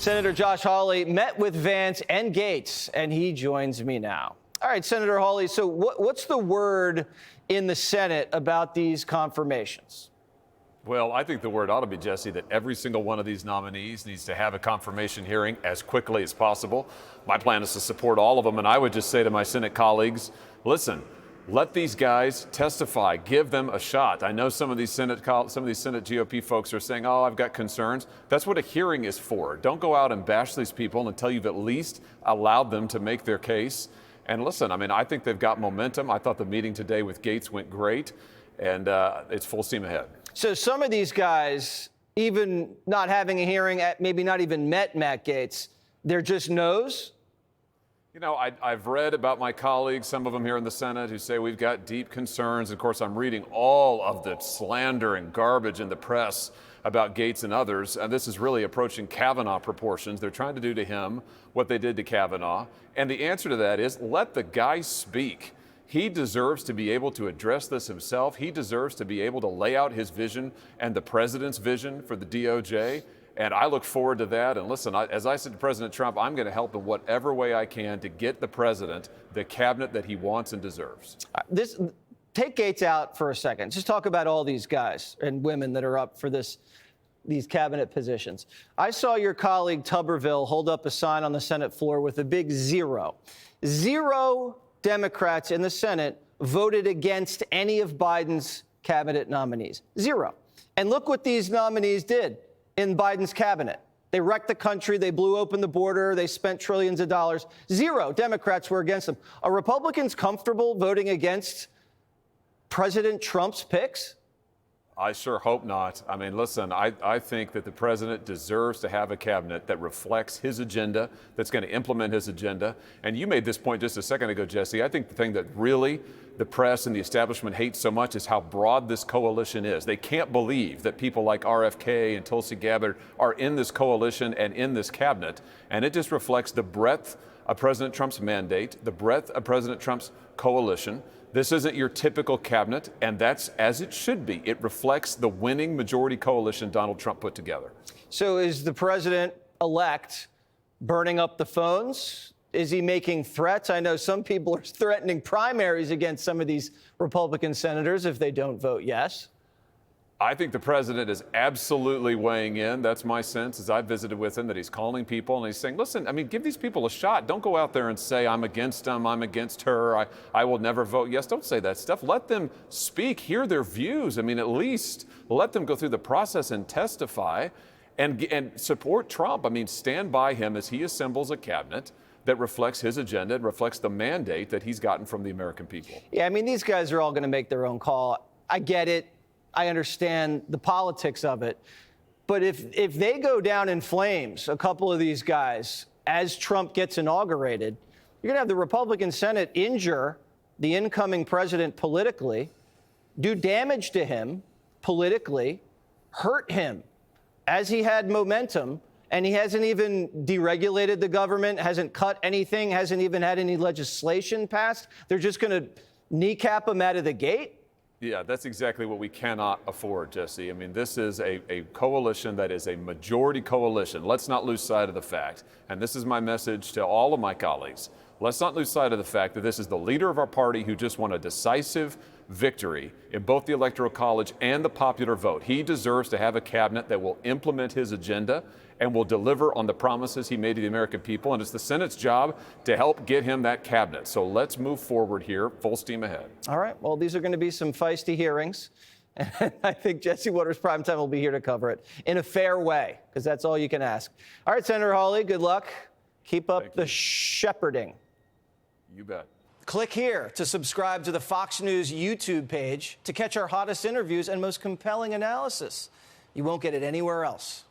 Senator Josh Hawley met with Vance and Gaetz, and he joins me now. All right, Senator Hawley, so what's the word in the Senate about these confirmations? Well, I think the word ought to be, Jesse, that every single one of these nominees needs to have a confirmation hearing as quickly as possible. My plan is to support all of them, and I would just say to my Senate colleagues, listen, let these guys testify. Give them a shot. I know some of these Senate GOP folks are saying, oh, I've got concerns. That's what a hearing is for. Don't go out and bash these people until you've at least allowed them to make their case. And listen, I mean, I think they've got momentum. I thought the meeting today with Gaetz went great, and it's full steam ahead. So some of these guys, even not having a hearing, maybe not even met Matt Gaetz, they're just no's? You know, I've read about my colleagues, some of them here in the Senate, who say we've got deep concerns. Of course, I'm reading all of the slander and garbage in the press about Gaetz and others, and this is really approaching Kavanaugh proportions. They're trying to do to him what they did to Kavanaugh. And the answer to that is let the guy speak. He deserves to be able to address this himself. He deserves to be able to lay out his vision and the president's vision for the DOJ. And I look forward to that. And listen, as I said to President Trump, I'm going to help in whatever way I can to get the president the cabinet that he wants and deserves. Take Gaetz out for a second. Just talk about all these guys and women that are up for these cabinet positions. I saw your colleague Tuberville hold up a sign on the Senate floor with a big 0. 0 Democrats in the Senate voted against any of Biden's cabinet nominees. 0. And look what these nominees did in Biden's cabinet. They wrecked the country. They blew open the border. They spent trillions of dollars. 0 Democrats were against them. Are Republicans comfortable voting against President Trump's picks? I sure hope not. I mean, listen, I think that the president deserves to have a cabinet that reflects his agenda, that's going to implement his agenda. And you made this point just a second ago, Jesse. I think the thing that really the press and the establishment hates so much is how broad this coalition is. They can't believe that people like RFK and Tulsi Gabbard are in this coalition and in this cabinet. And it just reflects the breadth of President Trump's mandate, the breadth of President Trump's coalition. This isn't your typical cabinet, and that's as it should be. It reflects the winning majority coalition Donald Trump put together. So is the president-elect burning up the phones? Is he making threats? I know some people are threatening primaries against some of these Republican senators if they don't vote yes. I think the president is absolutely weighing in. That's my sense as I visited with him, that he's calling people and he's saying, listen, I mean, give these people a shot. Don't go out there and say, I'm against them, I'm against her, I will never vote yes. Don't say that stuff. Let them speak, hear their views. I mean, at least let them go through the process and testify and support Trump. I mean, stand by him as he assembles a cabinet that reflects his agenda and reflects the mandate that he's gotten from the American people. Yeah, I mean, these guys are all going to make their own call. I get it. I understand the politics of it. But if they go down in flames, a couple of these guys, as Trump gets inaugurated, you're going to have the Republican Senate injure the incoming president politically, do damage to him politically, hurt him as he had momentum, and he hasn't even deregulated the government, hasn't cut anything, hasn't even had any legislation passed. They're just going to kneecap him out of the gate? Yeah, that's exactly what we cannot afford, Jesse. I mean, this is a coalition that is a majority coalition. Let's not lose sight of the fact, and this is my message to all of my colleagues, let's not lose sight of the fact that this is the leader of our party who just won a decisive victory in both the Electoral College and the popular vote. He deserves to have a cabinet that will implement his agenda and will deliver on the promises he made to the American people. And it's the Senate's job to help get him that cabinet. So let's move forward here, full steam ahead. All right. Well, these are going to be some feisty hearings. And I think Jesse Watters Primetime will be here to cover it in a fair way, because that's all you can ask. All right, Senator Hawley, good luck. Keep up the shepherding. You bet. Click here to subscribe to the Fox News YouTube page to catch our hottest interviews and most compelling analysis. You won't get it anywhere else.